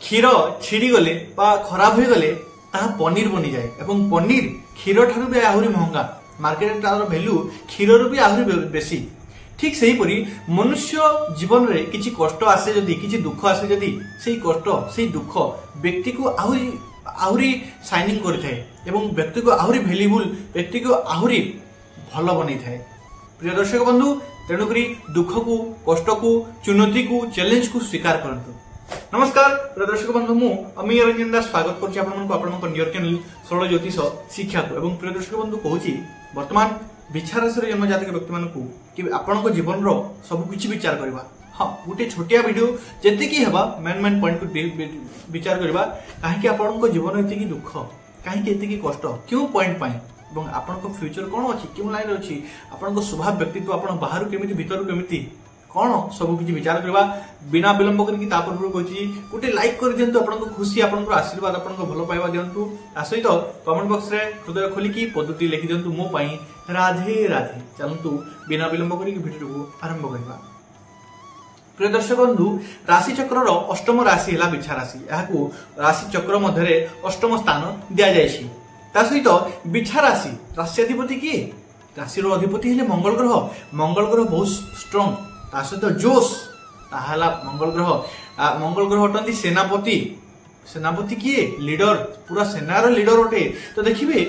क्षीर छिड़ी गले खराब हो गले ताहा पनीर बनी जाए एवं पनीर क्षीर ठारू भी आहरी महंगा मार्केट तार वैल्यू क्षीर रु भी आहरी बेसी। ठीक से हीपरी मनुष्य जीवन रे किछि कष्ट आसे जदि किछि दुख आसे जदि सेही कष्ट सेही दुख व्यक्ति को आहरी शाइनिंग करिथाय एवं व्यक्ति को आहरी वैल्यूबल व्यक्ति को आहरी भल बनै थाए। प्रिय दर्शक बंधु तेणुकरी दुख को कष्ट को चुनौती को चैलेंज को स्वीकार करंतु। नमस्कार प्रिय दर्शक बंधु मु अमीय रंजन दास स्वागत करछि आपनको नियर चैनल सरल ज्योतिष शिक्षा को। एवं प्रिय दर्शक बंधु कहूछि वर्तमान बिछा राशि जन्म जातक व्यक्ति मानकु कि आपनको जीवन रो सब किछि विचार करबा। हां गुटे छोटिया वीडियो जेति की हेबा मेन पॉइंट को विचार करबा काहे कि आपनको जीवन एति की दुख काहे कि एति की कष्ट क्यों पॉइंट पाई एवं आपनको फ्यूचर कोन अछि क्यों लाइन अछि आपनको स्वभाव व्यक्तित्व आपण बाहर केमिति भीतर केमिति कोन सब किछि विचार करबा। बिना विलंब करके तापर कहछि गुटे लाइक कर दियंतु आपनको खुशी आपनको आशीर्वाद आपनको भलो पाइबा दियंतु आ सहित कमेंट बॉक्स रे हृदय खोली की पद्धति लिखि दियंतु मो पई राधे राधे। चलंतु बिना विलंब करके वीडियो को आरंभ करबा। प्रिय दर्शक बंधु राशि चक्र अष्टम राशि है बिछा राशि याकू राशि चक्र मध्य अष्टम स्थान दिया जायछि। ता सहित बिछा राशि राष्ट्राधिपति किए राशि अधिपति हेले मंगल ग्रह बहुत स्ट्रांग ता सहित जोश ताहला मंगल ग्रह हटंती सेनापति किए लीडर पूरा सेनार लीडर अटे। तो देखिए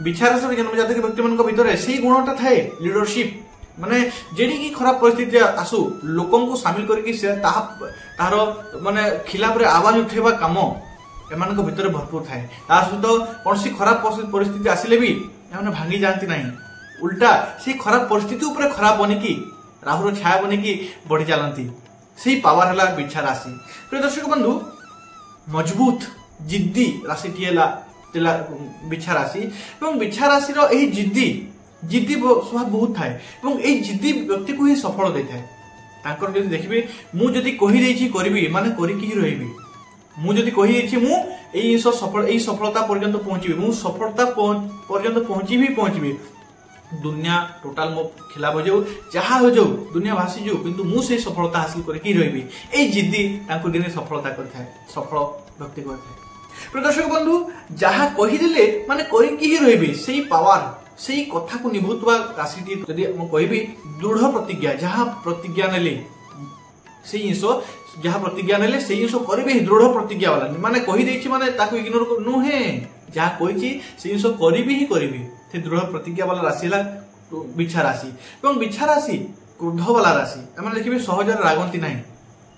बिछा राशि जन्म जातक व्यक्ति मान भीतर से गुणटा थाए लीडरशिप माने जेडी की खराब परिस्थिति आसु लोकन को शामिल करके से तार माने खिलाफ रे आवाज उठेबा काम एमान को भीतर भरपूर थाए। ता सहित कौनसी खराब परिस्थिति आसिले भी एमाने भांगी जानती नहीं उल्टा से खराब परिस्थिति ऊपर खराब बनी की राहुर छाया बनी की बढ़ी चलती से पावर है बिछा राशि। प्रिय दर्शक बंधु मजबूत जिद्दी राशि बिछा राशि एवं बिछा राशि जिद्दी स्वभाव बहुत थाए एवं ए जिद्दी व्यक्ति को ही सफल दे थाए। तांकर जदि देखिबे मु जदि कहि देछि करबी माने करिकि ही रहबी मु जदि कहि देछि मु एई सफलता पर्यंत पहुंचबी मु सफलता पर्यंत पहुंचबी दुनिया टोटाल मो खिलाफ हो जाऊ जहा हो जाऊ दुनिया भासी जाऊ किंतु मु से सफलता हासिल करके रहबी ए जिद्दी तांको दिने सफलता करथाय सफल व्यक्ति करथाय। प्रिय दर्शक बंधु जहा कहि देले माने करिकि ही रहबी सेही पावर सेही कथा को निभुतवा राशिटी जदि म कहबी दृढ़ प्रतिज्ञा जहा प्रतिज्ञा नेले सेही इंसो जहा प्रतिज्ञा नेले सेही इंसो करबे दृढ़ प्रतिज्ञा वाला माने कहि देछि माने ताको इग्नोर कर नु हे जहा कहिछि सेही इंसो करबी ही करबी से दृढ़ प्रतिज्ञा वाला राशि ला बिछा राशि एवं बिछा राशि क्रोध वाला राशि एमाने देखिबे सहजर रागंती नाही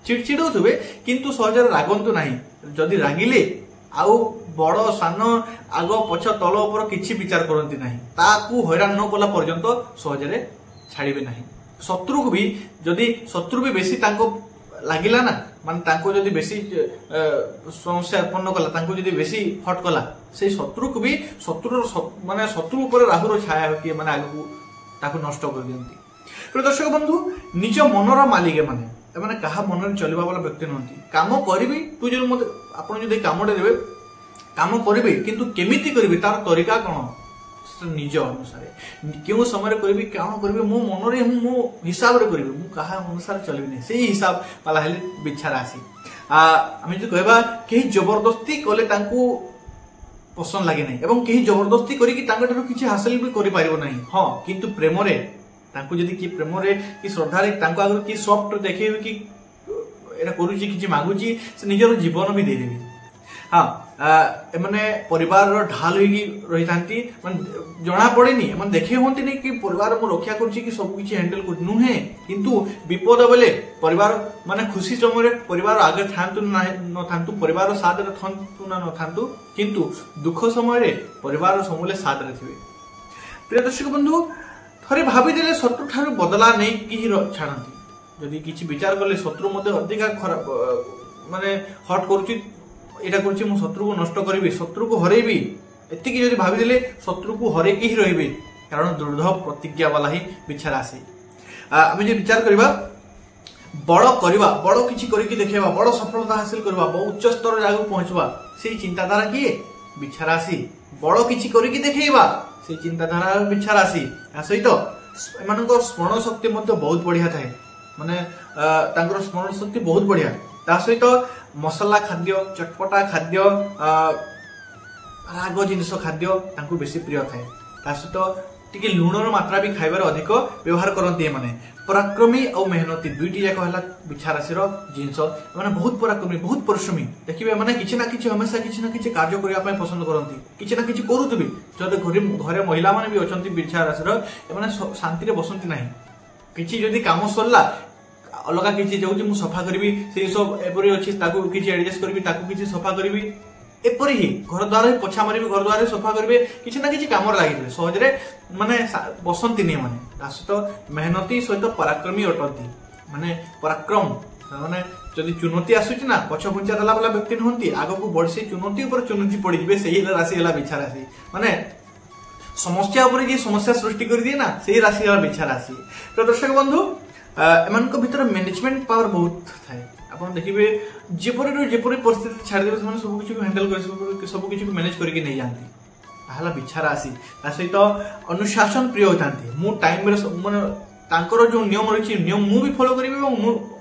चिड़चिड़ होथबे किंतु सहजर रागंतु नाही जदि रागिले आउ बड़ सान आग पछ तल ऊपर किछि विचार करंती नाही ताकू हैरान न कला पर्यंत सहजरे छाड़िबे नाही। शत्रु को भी जदि शत्रु भी बेसी तांको लागिला ना माने तांको जदि बेसी समस्या उत्पन्न कला तांको जदि बेसी हट कला से शत्रु को भी माने शत्रु ऊपर राहुर छाया होती माने आगु ताको नष्ट कर दियंती। प्रिय दर्शक बंधु निज मनर मालिक माने कहा मन चलवा वाला व्यक्ति नहंती काम करिबी तू जो मते आपण जदि कामडे देबे काम करिबे किंतु केमिति करिबे तार तरीका कोन निज अनुसार क्यों समय करी कौन करी मो मन मो हिसाब से करी मु कहा अनुसार चलबी से हिसाब वाला हेले बिछा राशि। आम जो कहबा कहीं जबरदस्ती कले तांको पसंद लगे नहीं एवं कहीं जबरदस्ती करी किसी हासिल भी करि पारिबो नहीं। हाँ किंतु प्रेम रे तांको जदि कि प्रेम रे कि श्रद्धा रे तांको आगर कि सॉफ्ट देखेबे कि एटा करूची किछि मागुची से निजर जीवन भी दे देबी। हाँ एमने परिवार ढाल रही था जना पड़े देखे हूँ कि परिवार मु रक्षा करुच्ची कि सब किसी हैंडल कर नुहे किंतु विपद बेले परिवार माने खुशी समय परिवार आगे थांतु न थांतु परिवार साथ रे थांतु ना न थांतु किंतु दुख समय परिवार समूले साथ रे थिबे। प्रिय दर्शक बंधु थरे भाभी देले शत्रु ठारू बदला नहीं कि छाड़ती जदि किछि विचार कले शत्रु मते अधिका खराब माने हट करुच्ची एटा करछि मु शत्रु को नष्ट करिबी शत्रु को हरेबी एतिकी जदि भाबी देले शत्रु को हरेकी ही रहिबे कारण दृढ़ प्रतिज्ञा वाला ही बिछा राशि। आमे जे विचार करबा बड़ किछि करिकि देखेबा बड़ सफलता हासिल करबा उच्च स्तर जागु पहुंचबा सेही चिंताधारा किए बिछा राशि बड़ किछि करिकि देखेबा सेही चिंताधारा बिछा राशि। आ सहित एमानकर स्मरण शक्ति मध्ये बहुत बढ़िया थाए माने तांकर स्मरण शक्ति बहुत बढ़िया ता सहित मसला खाद्य चटपटा खाद्य राग जिनस खाद्य तांको बेसी प्रिय थाए ता सहित टिके लुणर मात्रा भी खाइबार अधिक व्यवहार करती माने पराक्रमी और मेहनती दुईटी जाक है बिछा राशि जिनस माने बहुत पराक्रमी बहुत परिश्रमी देखिए माने किछि ना किछि हमेशा किछि ना किछि कार्य करबा पसंद करती किछि ना किछि करूथबे जदि घरे महिला माने भी अछंती बिछा राशि माने शांति रे बसंती नाही किछि जदि काम सरला अलग किछि जाउछि मु सफा करबी से सब एपरि अछि ताकू किछि एडजस्ट करबी ताकू किछि सफा करबी एपरि ही घर द्वार पोछा मारिबी घर द्वार सफा करबे किछि ना किछि काम लागिबे सहज रे माने बसंती नहीं माने सहित मेहनती सहित पराक्रमी अटंती माने पराक्रम माने जदि चुनौती आसुछि ना पछ घुंचा दला वाला व्यक्ति नहंती आगो को बढ़सी चुनौती ऊपर चुनौती पड़ी जिवे सेही राशि हला बिछा राशि माने समस्या ऊपर जे समस्या सृष्टि कर दिए ना सेही राशि हला बिछा राशि। तो दर्शक बंधु एमान को भीतर मैनेजमेंट पावर बहुत थाए आपण देखिबे जेपरि परिस्थिति छाड़ देबे सब कुछ हैंडल कर सब कुछ मैनेज करके नहीं जानती ताहला बिछा राशि ता सहित अनुशासन प्रिय होतांती मु टाइम रे माने तांकर जो नियम रही नियम मु भी फॉलो करिबे और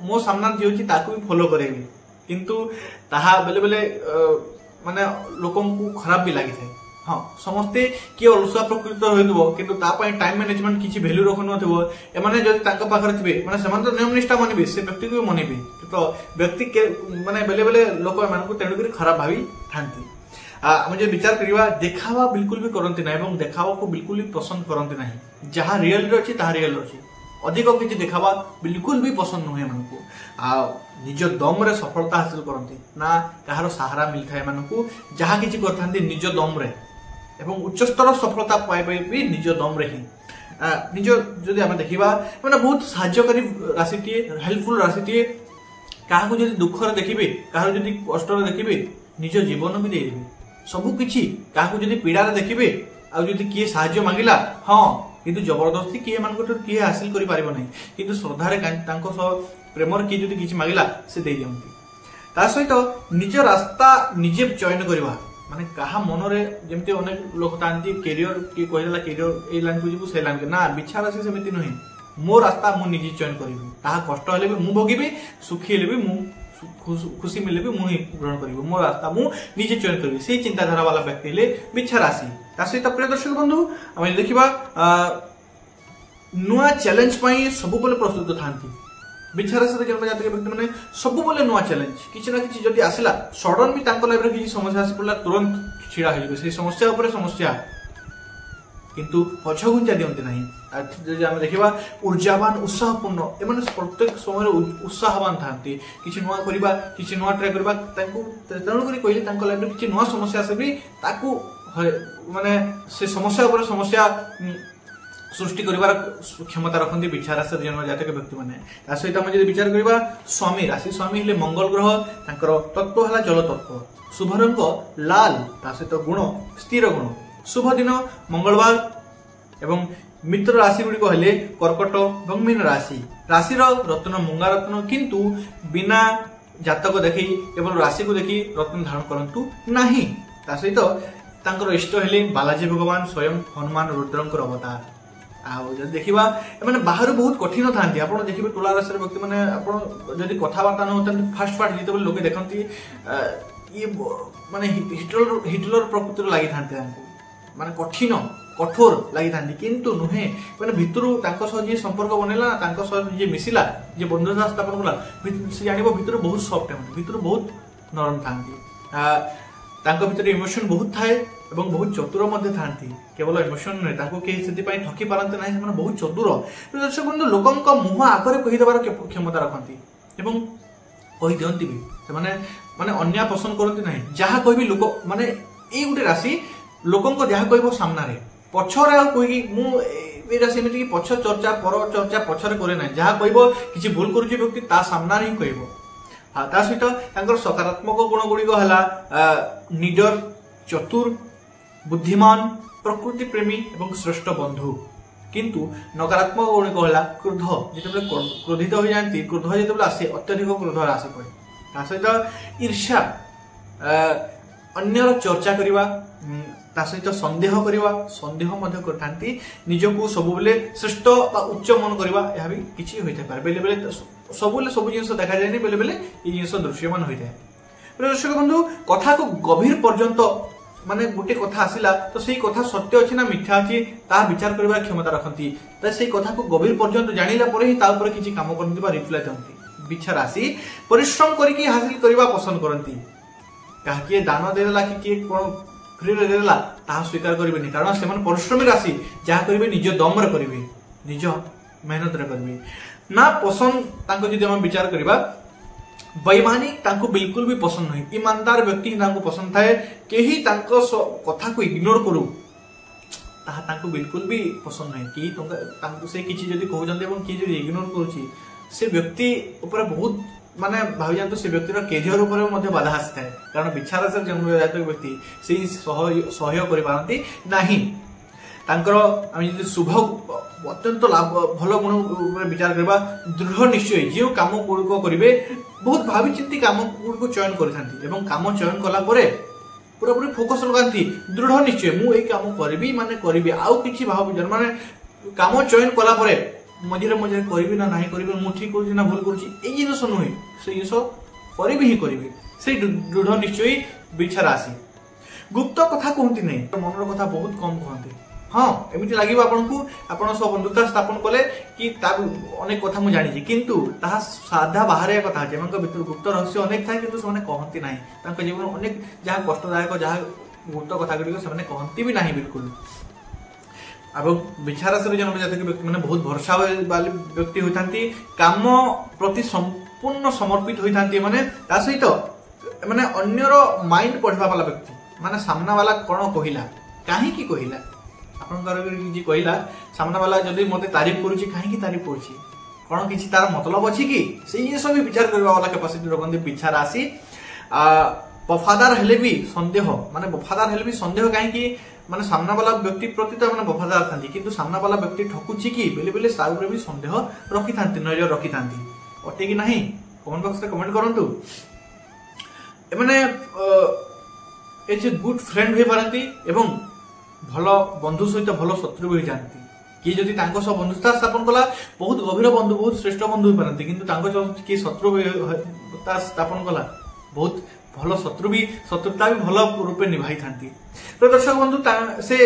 मो सामना जे होची ताकू भी फॉलो करेबी किंतु ताहा बेले बेले माने लोकन को खराब भी लागि थाए हाँ समस्ते किए अलसुआ प्रकृति होइदबो किंतु ता पय टाइम मैनेजमेंट किछि वैल्यू रखनथिबो एमाने जदि तांका पाखरे थिबे माने समान तो नियम निष्ठा मानिबे से व्यक्ति को मानिबे तो व्यक्ति के माने बेले बेले लोक मान को तेणु करी खराब भावी थांती हम जो विचार करबा देखावा बिल्कुल भी करंती नै एवं देखावा को बिल्कुल भी पसंद करंती नै जहां रियल रे अछि ताहा रियल अछि अधिक किछि देखावा बिल्कुल भी पसंद नहे मन को आ निज दम रे सफलता हासिल करंती ना कहारो सहारा मिलथाय मन को जहां किछि करथांती निज दम रे एवं उच्चस्तर सफलता पाइबे भी निज दम रे ही निज जदि आमे देखिबा माने बहुत सहायकारी राशिटिए हेल्पफुल राशिटिए काहाको जदि दुख रे देखिबे काहारो जदि कष्ट रे देखिबे निज जीवन भी देबे सब किछि काहाको जदि पीड़ा रे देखिबे आ जदि किए सहाय्य मांगिला हां किंतु जबरदस्ती किए मान को किए हासिल करि पारिबो नै किंतु श्रद्धा रे तांको सो प्रेमर की जदि किछि मांगिला से देई जंती ता सहित निज रास्ता निजे चयन करबा माने कहा मन रे जेमते अनेक लोक तांती करियर की कहला करियर ए लाइन को जीबु से लाइन ना बिछा राशि सेमिति नहीं मो रास्ता मु निजे चयन करिबी ताहा कष्ट हेले भी मु भोगिबी सुखी हेले भी मु खुशी मिले भी मु ही ग्रहण करिबो मो रास्ता मु निजे चयन करिबी से चिंताधारा वाला व्यक्ति हेले बिछा राशि ता सहित प्रिय दर्शक बंधु हम देखिबा नुआ चैलेंज पई सब बोले प्रस्तुत थांती बिछा राशि जन्म जातक व्यक्ति माने सब बोले नुआ चैलेंज किछि ना किछि जदि आसिला सडन भी तांको लाइफ रे किछि समस्या आसी पड़ला तुरंत छिड़ा हेबे से समस्या ऊपर समस्या किंतु पछ गुंजा दियंती नाही जदि हम देखिबा ऊर्जावान उत्साहपूर्ण एमाने प्रत्येक समय उत्साहवान थांती किछि नुआ करबा किछि नुआ ट्राई करबा तांको तेणु करी कहले तांको लाइफ रे किछि नुआ समस्या आसे भी ताकू माने से समस्या ऊपर समस्या सृष्टि करिवार क्षमता रखती बिछा राशि जन्म जातक व्यक्ति माने ता सहित हम जदि विचार करिबा स्वामी राशि स्वामी हेले मंगल ग्रह तांकर तत्व हला जल तत्व शुभ रंग लाल ता सहित गुण स्थिर गुण शुभ दिन मंगलवार एवं मित्र राशि गुडी को हेले कर्कट एवं मीन राशि राशि रत्न मूंगा रत्न किंतु बिना जातक देखि केवल राशि को देखि रत्न धारण करंतु नाही ता सहित तांकर इष्ट हेले बालाजी भगवान स्वयं हनुमान रुद्रंकर अवतार देखा मैंने बाहर बहुत कठिन था देखिए तुला राशि व्यक्ति मैंने जदि कथबार्ता न होता फास्ट फास्ट जिते लोग देखती ये माने हिटलर प्रकृतिर लगी था माने कठिन कठोर लगी था किंतु नुहे मैंने भितर जी संपर्क बनैला जी मिसिला जी बंधुता स्थापन कला से जान भितर बहुत सफ्ट है भितर बहुत नरम था भितर इमोशन बहुत थाए एवं बहुत चतुर मध्य थांती केवल इमोशन रे ताको के सेति पई ठकी पारंते नाही माने बहुत चतुर दर्शक बंधु लोकन को मुह आगरे कहि देबार क्षमता रखंती एवं कहि दियंती भी से माने माने अन्य पसंद करंती नाही जहा कहबी लोक माने ए गुटे राशि लोकन को जहा कहबो सामना रे पछरे आ कहि मु ए राशि में कि पछ चर्चा पर चर्चा पछरे करे नाही जहा कहबो किछि भूल करूची व्यक्ति ता सामना रे कहबो हां ता सहित तांकर सकारात्मक गुण गुडी को हला निडर चतुर बुद्धिमान प्रकृति प्रेमी एवं श्रेष्ठ बंधु किंतु नकारात्मक गुण कहला क्रोध जिते क्रोधित हो जाती क्रोध जिते आसे अत्यधिक क्रोध आसे पड़े ता सहित ईर्ष्या अन्यर चर्चा करवा ता सहित संदेह करवा संदेह मध्य करथांती निजको सब बेले श्रेष्ठ बा उच्च मन करवा यह भी किछि होइते पारे बेले बेले सब बेले सब जिंस देखा जायनी बेले बेले ई जिंस दृश्यमान होइते दर्शक बंधु कथा को गभीर पर्यंत माने गोटे कथा आसिला तो सेही कथा सत्य अछि ना मिथ्या अछि ता विचार करबा क्षमता रखंती त सेही कथा को गभीर पर्यंत जानिला परे ही ता ऊपर किछि काम करंती बा रिप्लाई दंती बिच्छा राशि परिश्रम करिकि हासिल करबा पसंद करंती काहे दान देला कि कोन फ्री रे देला ता स्वीकार करबेनी कारण सेमन परिश्रमी राशि जा करबे निज दम रे करबे निज मेहनत रे करबे ना पसंद तांको जदि हम विचार करबा वैमानिक तांको बिल्कुल भी पसंद नहीं ईमानदार व्यक्ति तांको पसंद थाए केही तांको कथा को इग्नोर करू ताहा तांको बिल्कुल भी पसंद नहीं कि तांको से किछि जदि कहउ जंदे एवं कि जदि इग्नोर करूची से व्यक्ति ऊपर बहुत माने भाबी जानतो से व्यक्तिर कैरियर ऊपर मध्ये बाधा आस्ता है कारण विचार से जन्म जात व्यक्ति से सहयोग करि पारंती नाही तांकर आमी जदि शुभ अत्यंत लाभ भलो गुण ऊपर विचार करबा दृढ़ निश्चय जे काम को करिवे बहुत भावी चिंती काम को चयन करथांती एवं काम चयन कला परे पूरा पूरी फोकस लगांती दृढ़ निश्चय मु ए काम करबी माने करबी आउ किछि भाव विचार माने काम चयन कला परे मझिरे मझिरे करबी ना नाही करबी मु ठीक करछि ना भूल करछि ए जिनस नहै से जिनस करबी ही करबी से दृढ़ निश्चय बिछा राशि गुप्त कथा कहंती नै मनर कथा बहुत कम कहंती हाँ एमती लगे आपन सब बंधुता स्थापन कले कि अनेक कथा मुझे जानी किंतु ताहा साधा बाहर कथा भीतर गुप्त रहस्य अनेक थाए किंतु से कहती ना जीवन अनेक जहाँ कष्टदायक जहाँ गुप्त कथा गुड़िक से कहती भी ना बिल्कुल अब विचार से जन्म जात व्यक्ति मैंने बहुत भरोसा वाले व्यक्ति होता काम प्रति संपूर्ण समर्पित होता माने सहित माने अन्यर माइंड पढ़वा वाला व्यक्ति माने सामना वाला कौन कहला कहीं कहला आपन कहला सामना वाला जदि मते तारीफ करूची काहे की तारीफ करूची कोन किछि तार मतलब अछि कि से सब विचार करबा वाला कैपेसिटी रखंदी पिछा राशि वफादार हेले भी संदेह माने वफादार हेले भी संदेह काहे कि माने सामना वाला व्यक्ति प्रति तो माने वफादार थांती किंतु सामना वाला व्यक्ति ठकुची कि बेले बेले सा ऊपर भी संदेह रखि थांती नजर रखि थांती अटे कि नाही कमेंट बॉक्स रे कमेंट करंतु ए माने ए जे गुड फ्रेंड होई पारंती एवं भल बंधु सहित भल शत्रु भी जानती कि जदि तांको सब बंधुता स्थापन कला बहुत गभीर बंधु बहुत श्रेष्ठ बंधु हो पारंती किंतु तांको जो कि शत्रु स्थापन कला बहुत भल शत्रु भी शत्रुता भी भल रूपे निभाई थांती तो दर्शक बंधु से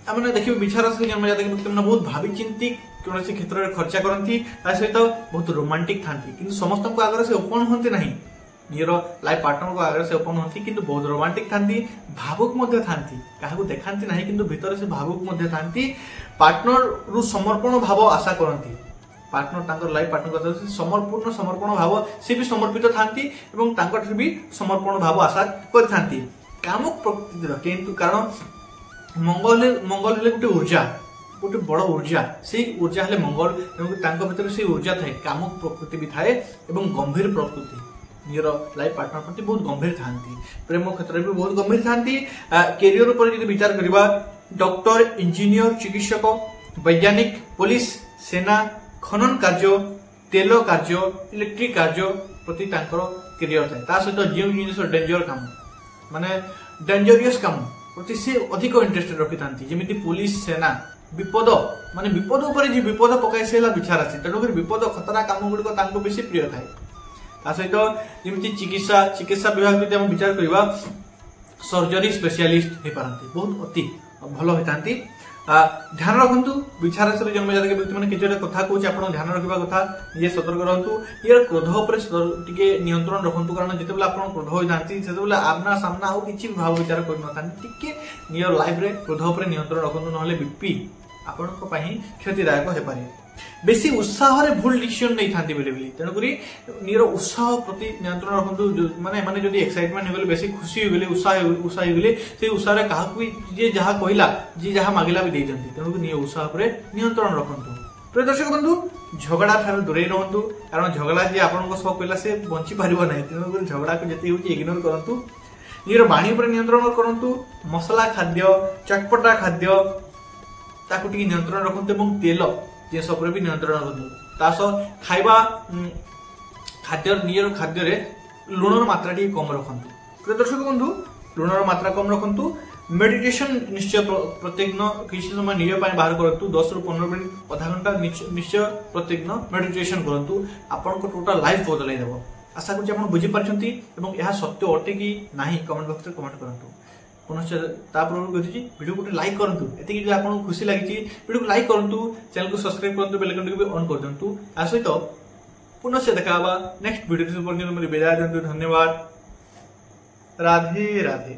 आमने देखिबे विचार से जन्म जात व्यक्ति माने बहुत भावी चिंती कोनोसी क्षेत्र रे खर्चा करंती ता सहित बहुत रोमांटिक थांती किंतु समस्त को आगर से ओपन होंती नहीं नियर लाइफ पार्टनर को आगे से ओपन होती किंतु बहुत रोमांटिक थांती भावुक मध्य थांती काहे को देखांती नहीं किंतु भीतर से भावुक मध्य थांती पार्टनर रु समर्पण भाव आशा करंती पार्टनर तांकर लाइफ पार्टनर को समर्पण भाव से भी समर्पित थांती एवं तांकर भी समर्पण भाव आशा करथांती कामुक प्रकृति किंतु कारण मंगल हेले गुटे ऊर्जा गोटे बड़ ऊर्जा से ऊर्जा हेले मंगल एवं तांकर भीतर से ऊर्जा थाए कामुक प्रकृति भी थाए एवं गंभीर प्रकृति नियर लाइफ पार्टनर प्रति बहुत गंभीर थांती प्रेम क्षेत्र में बहुत गंभीर थांती कैरियर ऊपर यदि विचार करबा डॉक्टर इंजीनियर चिकित्सक वैज्ञानिक पुलिस सेना खनन कार्य तेल कार्य इलेक्ट्रिक कार्य प्रति तांकर कैरियर थाए ता सहित जो जिनिस डेंजर काम माने डेंजरियस काम प्रति से अधिक इंटरेस्ट रखि थांती जेमिति पुलिस सेना विपद माने विपद ऊपर जे विपद पकाई सेला विचार आसी तेणु विपद खतरा काम गुड़िक तांको बेसी प्रिय थाए सहित जमी चिकित्सा विभाग यदि हम विचार करवा सर्जरी स्पेशलिस्ट हो पारती बहुत अति भल होता ध्यान रखु विचार से जन्म जात व्यक्ति मैंने किसी कथा कौन आप ध्यान रखा कथा निजे सतर्क रहतु यार क्रोध उपर नियंत्रण रखु कारण जिते आप क्रोध होता से आमना सामना आउ कि भाव विचार करते नियर लाइफ रे क्रोध उपर नियंत्रण रखु ना बीपी आपण क्षतिदायक हो पारे बेसी उत्साह रे भूल डिसीजन नहीं थांती बेले बेले तेणुक नियर उत्साह प्रति नियंत्रण रखु माने माने जदि एक्साइटमेंट हो गले बेसी खुशी हो गले उत्साह हो गले से उत्साह रे काहाकू जे जहा कहला जे जहा मागिला भी देजंती तेणुक नियर उत्साह पर नियंत्रण रखंतु प्रिय दर्शक बंधु झगड़ा ठार दूरे रहंतु कारण झगड़ा जे आपनको सब कहला से बंची पारिबो नाही तेणुक झगड़ा को जति होची इग्नोर करंतु नियर बाणी पर नियंत्रण करंतु मसला खाद्य चटपटा खाद्य ताकू टिके नियंत्रण रखंतु एवं तेल जे सब भी नियंत्रण रखु खाइबा खाद्य नियर खाद्य रे लुणर मात्रा टी कम रखु प्रिय दर्शक बंधु लुणर मात्रा कम रखु मेडिटेशन निश्चय प्रत्येक दिन किसी समय निज बाहर करूँ 10 ରୁ 15 मिनट आधा घंटा निश्चय प्रत्येक दिन मेडिटेशन करूँ आपन को टोटल लाइफ बदलाई देव आशा करुच्ची आप बुझीपारी यह सत्य अटे कि नहीं कमेंट बॉक्स में कमेंट करूँ पुनश्च कहूँ वीडियो को लाइक करूँ ये आपको खुशी लगी वीडियो को लाइक करूँ चैनल को सब्सक्राइब करूँ बेल आइकन को ऑन कर दिंतु आ सहित पुनश्च देखा नेक्स्ट वीडियो विदाय दिंतु धन्यवाद राधे राधे।